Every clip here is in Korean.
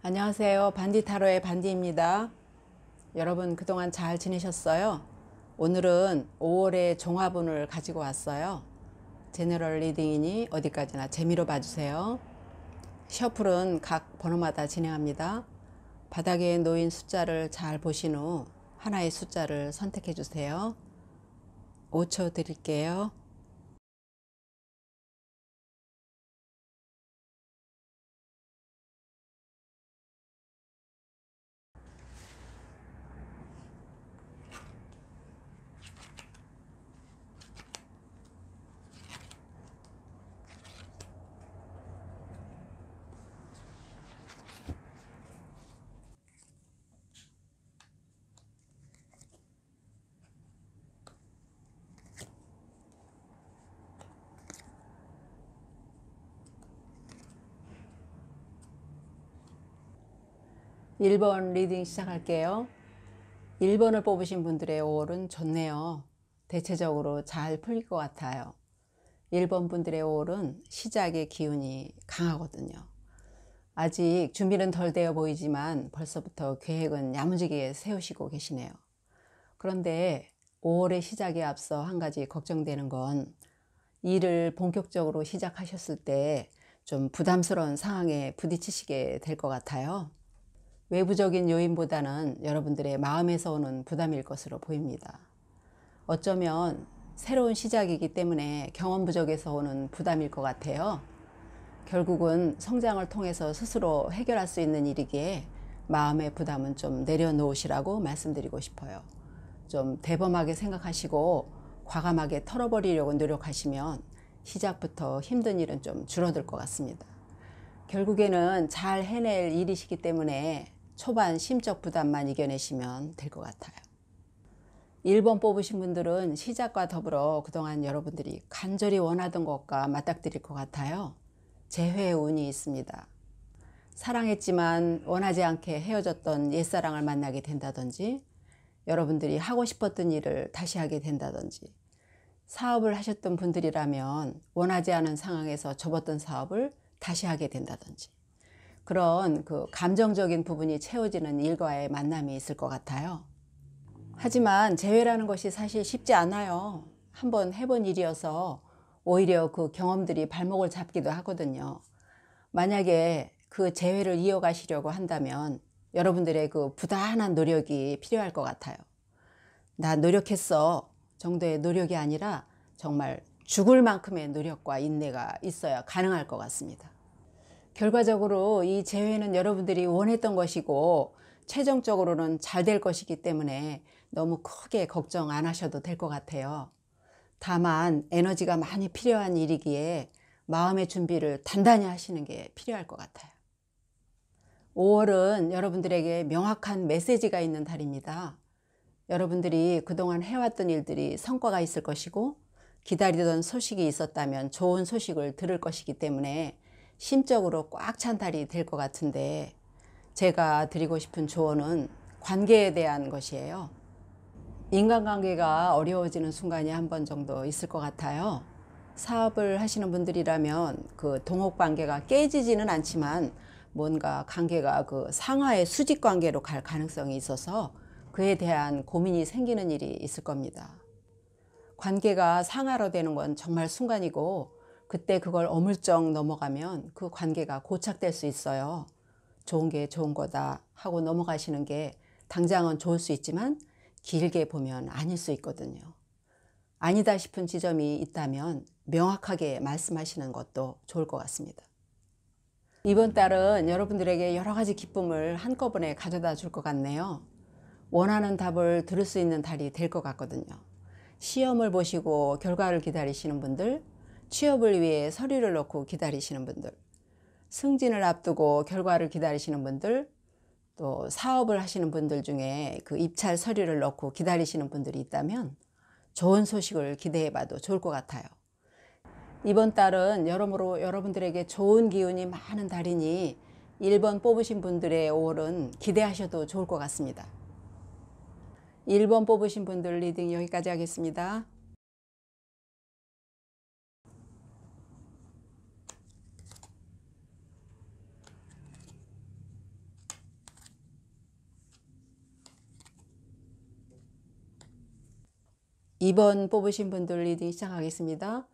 안녕하세요. 반디타로의 반디입니다. 여러분 그동안 잘 지내셨어요? 오늘은 5월의 종합운을 가지고 왔어요. 제너럴 리딩이니 어디까지나 재미로 봐주세요. 셔플은 각 번호마다 진행합니다. 바닥에 놓인 숫자를 잘 보신 후 하나의 숫자를 선택해 주세요. 5초 드릴게요. 1번 리딩 시작할게요. 1번을 뽑으신 분들의 5월은 좋네요. 대체적으로 잘 풀릴 것 같아요. 1번 분들의 5월은 시작의 기운이 강하거든요. 아직 준비는 덜 되어 보이지만 벌써부터 계획은 야무지게 세우시고 계시네요. 그런데 5월의 시작에 앞서 한 가지 걱정되는 건 일을 본격적으로 시작하셨을 때 좀 부담스러운 상황에 부딪히시게 될 것 같아요. 외부적인 요인보다는 여러분들의 마음에서 오는 부담일 것으로 보입니다. 어쩌면 새로운 시작이기 때문에 경험 부족에서 오는 부담일 것 같아요. 결국은 성장을 통해서 스스로 해결할 수 있는 일이기에 마음의 부담은 좀 내려놓으시라고 말씀드리고 싶어요. 좀 대범하게 생각하시고 과감하게 털어버리려고 노력하시면 시작부터 힘든 일은 좀 줄어들 것 같습니다. 결국에는 잘 해낼 일이시기 때문에 초반 심적 부담만 이겨내시면 될 것 같아요. 1번 뽑으신 분들은 시작과 더불어 그동안 여러분들이 간절히 원하던 것과 맞닥뜨릴 것 같아요. 재회의 운이 있습니다. 사랑했지만 원하지 않게 헤어졌던 옛사랑을 만나게 된다든지, 여러분들이 하고 싶었던 일을 다시 하게 된다든지, 사업을 하셨던 분들이라면 원하지 않은 상황에서 접었던 사업을 다시 하게 된다든지, 그런 감정적인 부분이 채워지는 일과의 만남이 있을 것 같아요. 하지만 재회라는 것이 사실 쉽지 않아요. 한번 해본 일이어서 오히려 그 경험들이 발목을 잡기도 하거든요. 만약에 그 재회를 이어가시려고 한다면 여러분들의 그 부단한 노력이 필요할 것 같아요. 나 노력했어 정도의 노력이 아니라 정말 죽을 만큼의 노력과 인내가 있어야 가능할 것 같습니다. 결과적으로 이 재회는 여러분들이 원했던 것이고 최종적으로는 잘 될 것이기 때문에 너무 크게 걱정 안 하셔도 될 것 같아요. 다만 에너지가 많이 필요한 일이기에 마음의 준비를 단단히 하시는 게 필요할 것 같아요. 5월은 여러분들에게 명확한 메시지가 있는 달입니다. 여러분들이 그동안 해왔던 일들이 성과가 있을 것이고 기다리던 소식이 있었다면 좋은 소식을 들을 것이기 때문에 심적으로 꽉 찬 달이 될 것 같은데, 제가 드리고 싶은 조언은 관계에 대한 것이에요. 인간관계가 어려워지는 순간이 한 번 정도 있을 것 같아요. 사업을 하시는 분들이라면 그 동업관계가 깨지지는 않지만 뭔가 관계가 상하의 수직관계로 갈 가능성이 있어서 그에 대한 고민이 생기는 일이 있을 겁니다. 관계가 상하로 되는 건 정말 순간이고 그때 그걸 어물쩍 넘어가면 그 관계가 고착될 수 있어요. 좋은 게 좋은 거다 하고 넘어가시는 게 당장은 좋을 수 있지만 길게 보면 아닐 수 있거든요. 아니다 싶은 지점이 있다면 명확하게 말씀하시는 것도 좋을 것 같습니다. 이번 달은 여러분들에게 여러 가지 기쁨을 한꺼번에 가져다 줄 것 같네요. 원하는 답을 들을 수 있는 달이 될 것 같거든요. 시험을 보시고 결과를 기다리시는 분들, 취업을 위해 서류를 넣고 기다리시는 분들, 승진을 앞두고 결과를 기다리시는 분들, 또 사업을 하시는 분들 중에 그 입찰 서류를 넣고 기다리시는 분들이 있다면 좋은 소식을 기대해 봐도 좋을 것 같아요. 이번 달은 여러모로 여러분들에게 좋은 기운이 많은 달이니 1번 뽑으신 분들의 5월은 기대하셔도 좋을 것 같습니다. 1번 뽑으신 분들 리딩 여기까지 하겠습니다. 2번 뽑으신 분들 리딩 시작하겠습니다.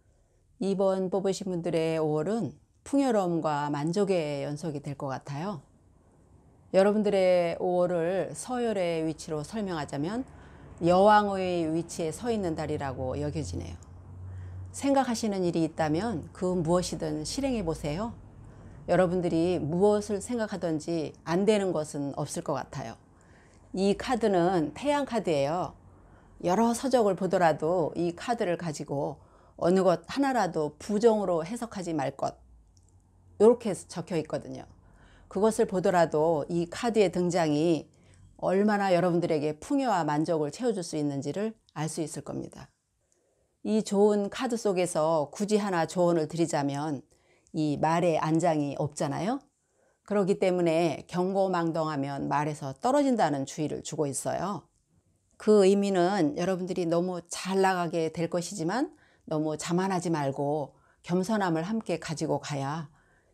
2번 뽑으신 분들의 5월은 풍요로움과 만족의 연속이 될 것 같아요. 여러분들의 5월을 서열의 위치로 설명하자면 여왕의 위치에 서 있는 달이라고 여겨지네요. 생각하시는 일이 있다면 그 무엇이든 실행해 보세요. 여러분들이 무엇을 생각하든지 안 되는 것은 없을 것 같아요. 이 카드는 태양 카드예요. 여러 서적을 보더라도 이 카드를 가지고 어느 것 하나라도 부정으로 해석하지 말 것, 이렇게 적혀 있거든요. 그것을 보더라도 이 카드의 등장이 얼마나 여러분들에게 풍요와 만족을 채워줄 수 있는지를 알 수 있을 겁니다. 이 좋은 카드 속에서 굳이 하나 조언을 드리자면 이 말의 안장이 없잖아요. 그렇기 때문에 경고망동하면 말에서 떨어진다는 주의를 주고 있어요. 그 의미는 여러분들이 너무 잘 나가게 될 것이지만 너무 자만하지 말고 겸손함을 함께 가지고 가야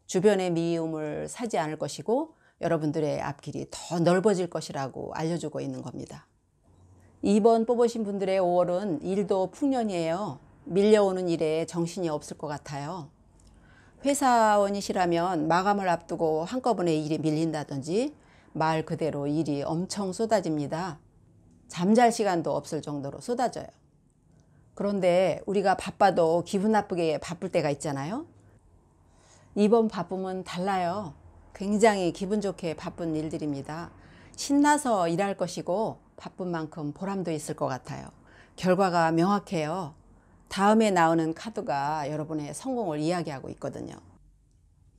주변의 미움을 사지 않을 것이고 여러분들의 앞길이 더 넓어질 것이라고 알려주고 있는 겁니다. 2번 뽑으신 분들의 5월은 일도 풍년이에요. 밀려오는 일에 정신이 없을 것 같아요. 회사원이시라면 마감을 앞두고 한꺼번에 일이 밀린다든지 말 그대로 일이 엄청 쏟아집니다. 잠잘 시간도 없을 정도로 쏟아져요. 그런데 우리가 바빠도 기분 나쁘게 바쁠 때가 있잖아요. 이번 바쁨은 달라요. 굉장히 기분 좋게 바쁜 일들입니다. 신나서 일할 것이고 바쁜 만큼 보람도 있을 것 같아요. 결과가 명확해요. 다음에 나오는 카드가 여러분의 성공을 이야기하고 있거든요.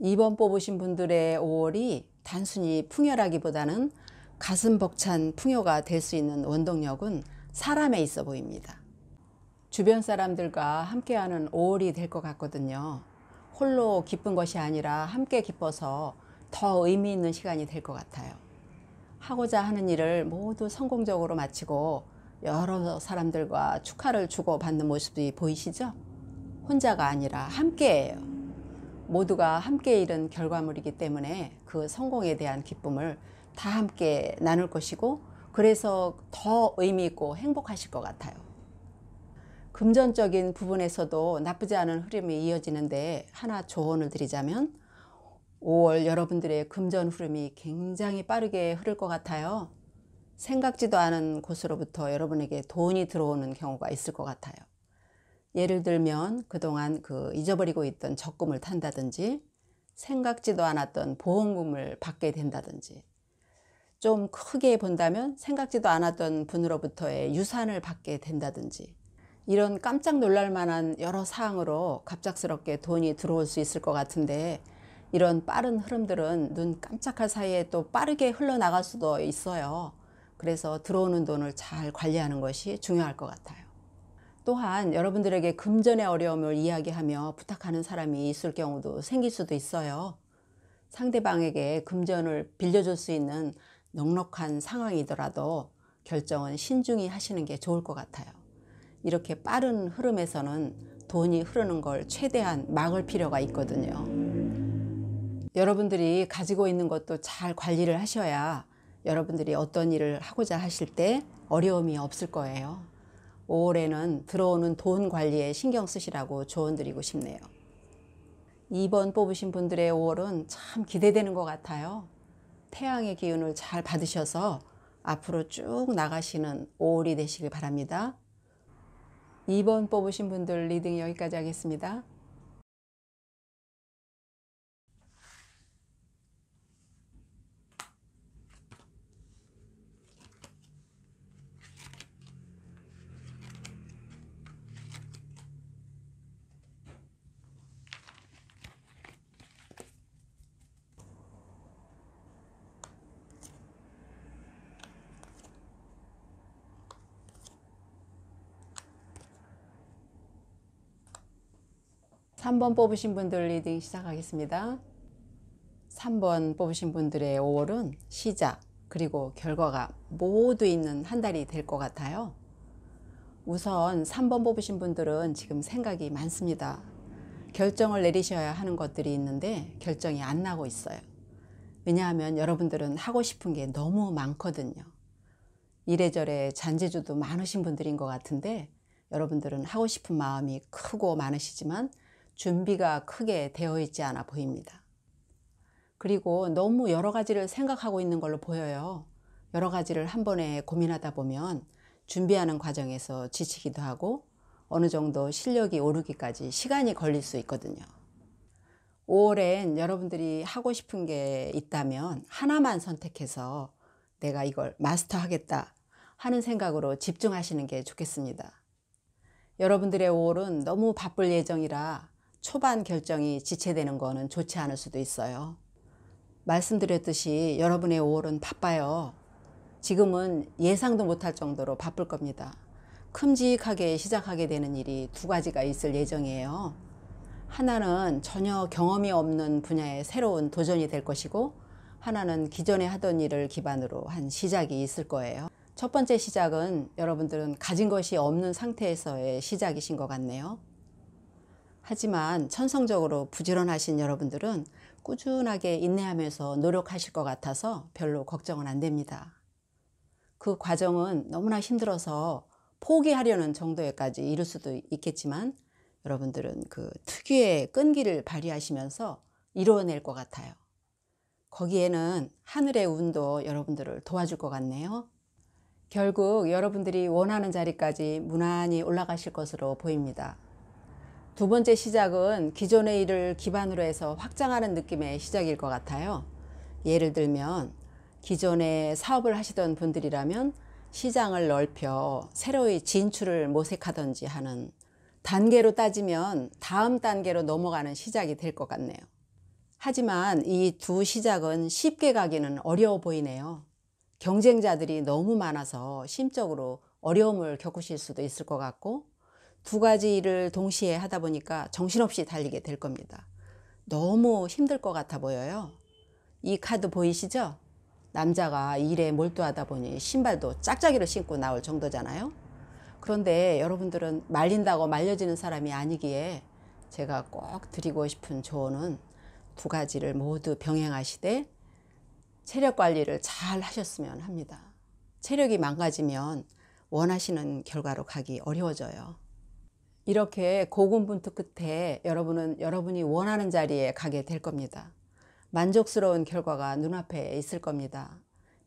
2번 뽑으신 분들의 5월이 단순히 풍요라기보다는 가슴 벅찬 풍요가 될 수 있는 원동력은 사람에 있어 보입니다. 주변 사람들과 함께하는 5월이 될 것 같거든요. 홀로 기쁜 것이 아니라 함께 기뻐서 더 의미 있는 시간이 될 것 같아요. 하고자 하는 일을 모두 성공적으로 마치고 여러 사람들과 축하를 주고받는 모습이 보이시죠? 혼자가 아니라 함께예요. 모두가 함께 이룬 결과물이기 때문에 그 성공에 대한 기쁨을 다 함께 나눌 것이고 그래서 더 의미 있고 행복하실 것 같아요. 금전적인 부분에서도 나쁘지 않은 흐름이 이어지는데 하나 조언을 드리자면 5월 여러분들의 금전 흐름이 굉장히 빠르게 흐를 것 같아요. 생각지도 않은 곳으로부터 여러분에게 돈이 들어오는 경우가 있을 것 같아요. 예를 들면 그동안 잊어버리고 있던 적금을 탄다든지 생각지도 않았던 보험금을 받게 된다든지 좀 크게 본다면 생각지도 않았던 분으로부터의 유산을 받게 된다든지 이런 깜짝 놀랄 만한 여러 사항으로 갑작스럽게 돈이 들어올 수 있을 것 같은데 이런 빠른 흐름들은 눈 깜짝할 사이에 또 빠르게 흘러나갈 수도 있어요. 그래서 들어오는 돈을 잘 관리하는 것이 중요할 것 같아요. 또한 여러분들에게 금전의 어려움을 이야기하며 부탁하는 사람이 있을 경우도 생길 수도 있어요. 상대방에게 금전을 빌려줄 수 있는 넉넉한 상황이더라도 결정은 신중히 하시는 게 좋을 것 같아요. 이렇게 빠른 흐름에서는 돈이 흐르는 걸 최대한 막을 필요가 있거든요. 여러분들이 가지고 있는 것도 잘 관리를 하셔야 여러분들이 어떤 일을 하고자 하실 때 어려움이 없을 거예요. 5월에는 들어오는 돈 관리에 신경 쓰시라고 조언 드리고 싶네요. 2번 뽑으신 분들의 5월은 참 기대되는 것 같아요. 태양의 기운을 잘 받으셔서 앞으로 쭉 나가시는 5월이 되시길 바랍니다. 2번 뽑으신 분들 리딩 여기까지 하겠습니다. 삼 번 뽑으신 분들 리딩 시작하겠습니다. 3번 뽑으신 분들의 5월은 시작 그리고 결과가 모두 있는 한 달이 될 것 같아요. 우선 3번 뽑으신 분들은 지금 생각이 많습니다. 결정을 내리셔야 하는 것들이 있는데 결정이 안 나고 있어요. 왜냐하면 여러분들은 하고 싶은 게 너무 많거든요. 이래저래 잔재주도 많으신 분들인 것 같은데 여러분들은 하고 싶은 마음이 크고 많으시지만 준비가 크게 되어 있지 않아 보입니다. 그리고 너무 여러 가지를 생각하고 있는 걸로 보여요. 여러 가지를 한 번에 고민하다 보면 준비하는 과정에서 지치기도 하고 어느 정도 실력이 오르기까지 시간이 걸릴 수 있거든요. 5월엔 여러분들이 하고 싶은 게 있다면 하나만 선택해서 내가 이걸 마스터하겠다 하는 생각으로 집중하시는 게 좋겠습니다. 여러분들의 5월은 너무 바쁠 예정이라 초반 결정이 지체되는 거는 좋지 않을 수도 있어요. 말씀드렸듯이 여러분의 5월은 바빠요. 지금은 예상도 못할 정도로 바쁠 겁니다. 큼직하게 시작하게 되는 일이 두 가지가 있을 예정이에요. 하나는 전혀 경험이 없는 분야의 새로운 도전이 될 것이고, 하나는 기존에 하던 일을 기반으로 한 시작이 있을 거예요. 첫 번째 시작은 여러분들은 가진 것이 없는 상태에서의 시작이신 것 같네요. 하지만 천성적으로 부지런하신 여러분들은 꾸준하게 인내하면서 노력하실 것 같아서 별로 걱정은 안 됩니다. 그 과정은 너무나 힘들어서 포기하려는 정도에까지 이를 수도 있겠지만 여러분들은 그 특유의 끈기를 발휘하시면서 이루어낼 것 같아요. 거기에는 하늘의 운도 여러분들을 도와줄 것 같네요. 결국 여러분들이 원하는 자리까지 무난히 올라가실 것으로 보입니다. 두 번째 시작은 기존의 일을 기반으로 해서 확장하는 느낌의 시작일 것 같아요. 예를 들면 기존에 사업을 하시던 분들이라면 시장을 넓혀 새로이 진출을 모색하든지 하는, 단계로 따지면 다음 단계로 넘어가는 시작이 될 것 같네요. 하지만 이 두 시작은 쉽게 가기는 어려워 보이네요. 경쟁자들이 너무 많아서 심적으로 어려움을 겪으실 수도 있을 것 같고, 두 가지 일을 동시에 하다 보니까 정신없이 달리게 될 겁니다. 너무 힘들 것 같아 보여요. 이 카드 보이시죠? 남자가 일에 몰두하다 보니 신발도 짝짝이로 신고 나올 정도잖아요. 그런데 여러분들은 말린다고 말려지는 사람이 아니기에 제가 꼭 드리고 싶은 조언은 두 가지를 모두 병행하시되 체력 관리를 잘 하셨으면 합니다. 체력이 망가지면 원하시는 결과로 가기 어려워져요. 이렇게 고군분투 끝에 여러분은 여러분이 원하는 자리에 가게 될 겁니다. 만족스러운 결과가 눈앞에 있을 겁니다.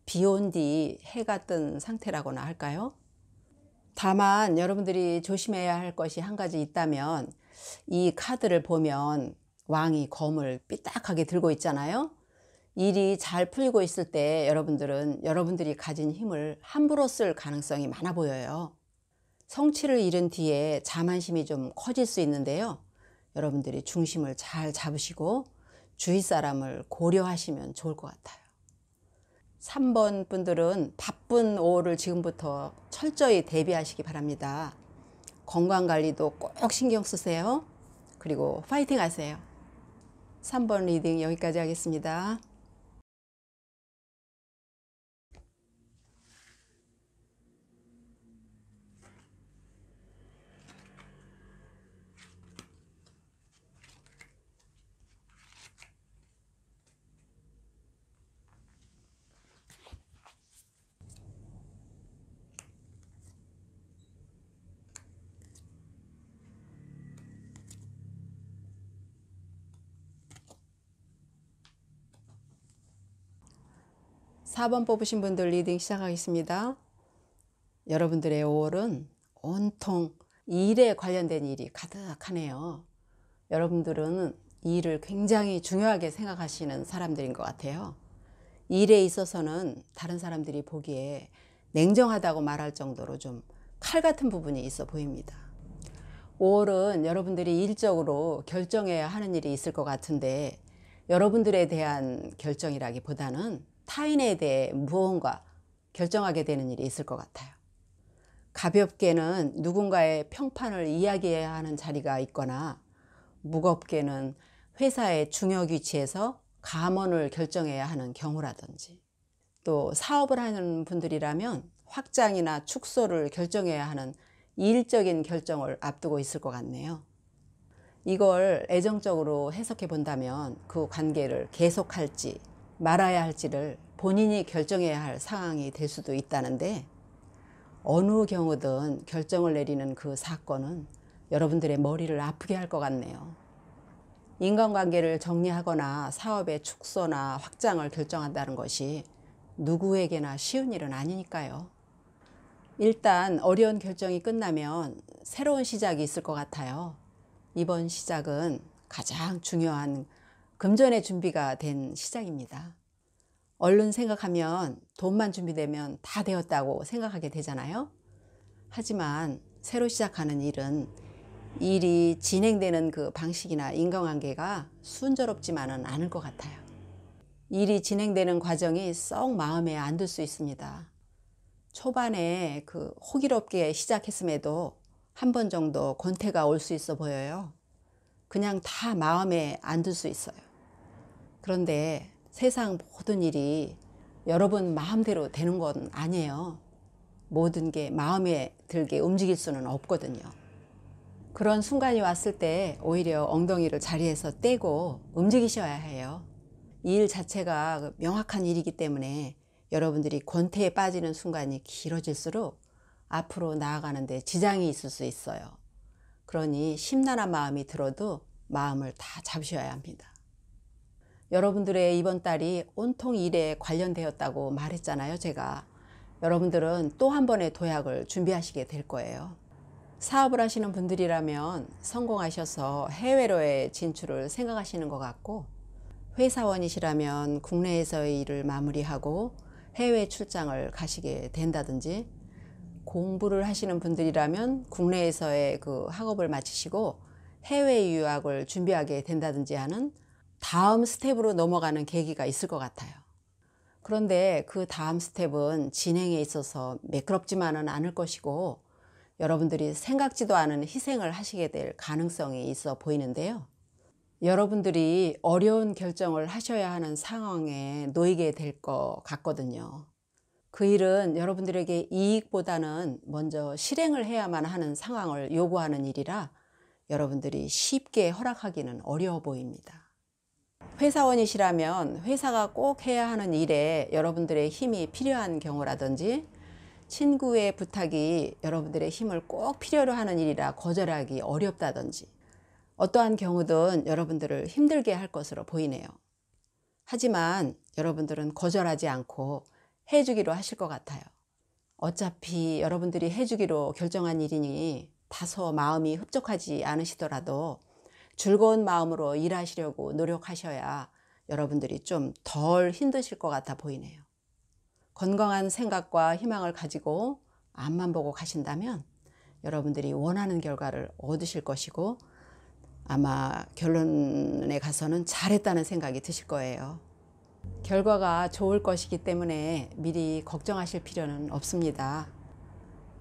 비 온 뒤 해가 뜬 상태라고나 할까요? 다만 여러분들이 조심해야 할 것이 한 가지 있다면, 이 카드를 보면 왕이 검을 삐딱하게 들고 있잖아요. 일이 잘 풀리고 있을 때 여러분들은 여러분들이 가진 힘을 함부로 쓸 가능성이 많아 보여요. 성취를 이룬 뒤에 자만심이 좀 커질 수 있는데요. 여러분들이 중심을 잘 잡으시고 주위 사람을 고려하시면 좋을 것 같아요. 3번 분들은 바쁜 5월을 지금부터 철저히 대비하시기 바랍니다. 건강관리도 꼭 신경 쓰세요. 그리고 파이팅 하세요. 3번 리딩 여기까지 하겠습니다. 사 번 뽑으신 분들 리딩 시작하겠습니다. 여러분들의 5월은 온통 일에 관련된 일이 가득하네요. 여러분들은 일을 굉장히 중요하게 생각하시는 사람들인 것 같아요. 일에 있어서는 다른 사람들이 보기에 냉정하다고 말할 정도로 좀 칼 같은 부분이 있어 보입니다. 5월은 여러분들이 일적으로 결정해야 하는 일이 있을 것 같은데, 여러분들에 대한 결정이라기보다는 타인에 대해 무언가 결정하게 되는 일이 있을 것 같아요. 가볍게는 누군가의 평판을 이야기해야 하는 자리가 있거나, 무겁게는 회사의 중요 위치에서 감원을 결정해야 하는 경우라든지, 또 사업을 하는 분들이라면 확장이나 축소를 결정해야 하는 일적인 결정을 앞두고 있을 것 같네요. 이걸 애정적으로 해석해 본다면 그 관계를 계속할지 말아야 할지를 본인이 결정해야 할 상황이 될 수도 있다는데, 어느 경우든 결정을 내리는 그 사건은 여러분들의 머리를 아프게 할 것 같네요. 인간관계를 정리하거나 사업의 축소나 확장을 결정한다는 것이 누구에게나 쉬운 일은 아니니까요. 일단 어려운 결정이 끝나면 새로운 시작이 있을 것 같아요. 이번 시작은 가장 중요한 금전의 준비가 된 시작입니다. 얼른 생각하면 돈만 준비되면 다 되었다고 생각하게 되잖아요. 하지만 새로 시작하는 일은 일이 진행되는 그 방식이나 인간관계가 순조롭지만은 않을 것 같아요. 일이 진행되는 과정이 썩 마음에 안 들 수 있습니다. 초반에 그 호기롭게 시작했음에도 한 번 정도 권태가 올 수 있어 보여요. 그냥 다 마음에 안 들 수 있어요. 그런데 세상 모든 일이 여러분 마음대로 되는 건 아니에요. 모든 게 마음에 들게 움직일 수는 없거든요. 그런 순간이 왔을 때 오히려 엉덩이를 자리에서 떼고 움직이셔야 해요. 이 일 자체가 명확한 일이기 때문에 여러분들이 권태에 빠지는 순간이 길어질수록 앞으로 나아가는데 지장이 있을 수 있어요. 그러니 심란한 마음이 들어도 마음을 다 잡으셔야 합니다. 여러분들의 이번 달이 온통 일에 관련되었다고 말했잖아요, 제가. 여러분들은 또 한 번의 도약을 준비하시게 될 거예요. 사업을 하시는 분들이라면 성공하셔서 해외로의 진출을 생각하시는 것 같고, 회사원이시라면 국내에서의 일을 마무리하고 해외 출장을 가시게 된다든지, 공부를 하시는 분들이라면 국내에서의 그 학업을 마치시고 해외 유학을 준비하게 된다든지 하는 다음 스텝으로 넘어가는 계기가 있을 것 같아요. 그런데 그 다음 스텝은 진행에 있어서 매끄럽지만은 않을 것이고 여러분들이 생각지도 않은 희생을 하시게 될 가능성이 있어 보이는데요. 여러분들이 어려운 결정을 하셔야 하는 상황에 놓이게 될 것 같거든요. 그 일은 여러분들에게 이익보다는 먼저 실행을 해야만 하는 상황을 요구하는 일이라 여러분들이 쉽게 허락하기는 어려워 보입니다. 회사원이시라면 회사가 꼭 해야 하는 일에 여러분들의 힘이 필요한 경우라든지, 친구의 부탁이 여러분들의 힘을 꼭 필요로 하는 일이라 거절하기 어렵다든지, 어떠한 경우든 여러분들을 힘들게 할 것으로 보이네요. 하지만 여러분들은 거절하지 않고 해주기로 하실 것 같아요. 어차피 여러분들이 해주기로 결정한 일이니 다소 마음이 흡족하지 않으시더라도 즐거운 마음으로 일하시려고 노력하셔야 여러분들이 좀 덜 힘드실 것 같아 보이네요. 건강한 생각과 희망을 가지고 앞만 보고 가신다면 여러분들이 원하는 결과를 얻으실 것이고 아마 결론에 가서는 잘했다는 생각이 드실 거예요. 결과가 좋을 것이기 때문에 미리 걱정하실 필요는 없습니다.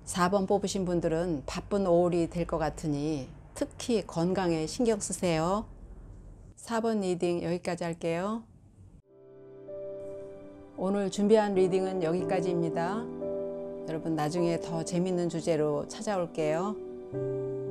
4번 뽑으신 분들은 바쁜 5월이 될 것 같으니 특히 건강에 신경 쓰세요. 4번 리딩 여기까지 할게요. 오늘 준비한 리딩은 여기까지입니다. 여러분 나중에 더 재밌는 주제로 찾아올게요.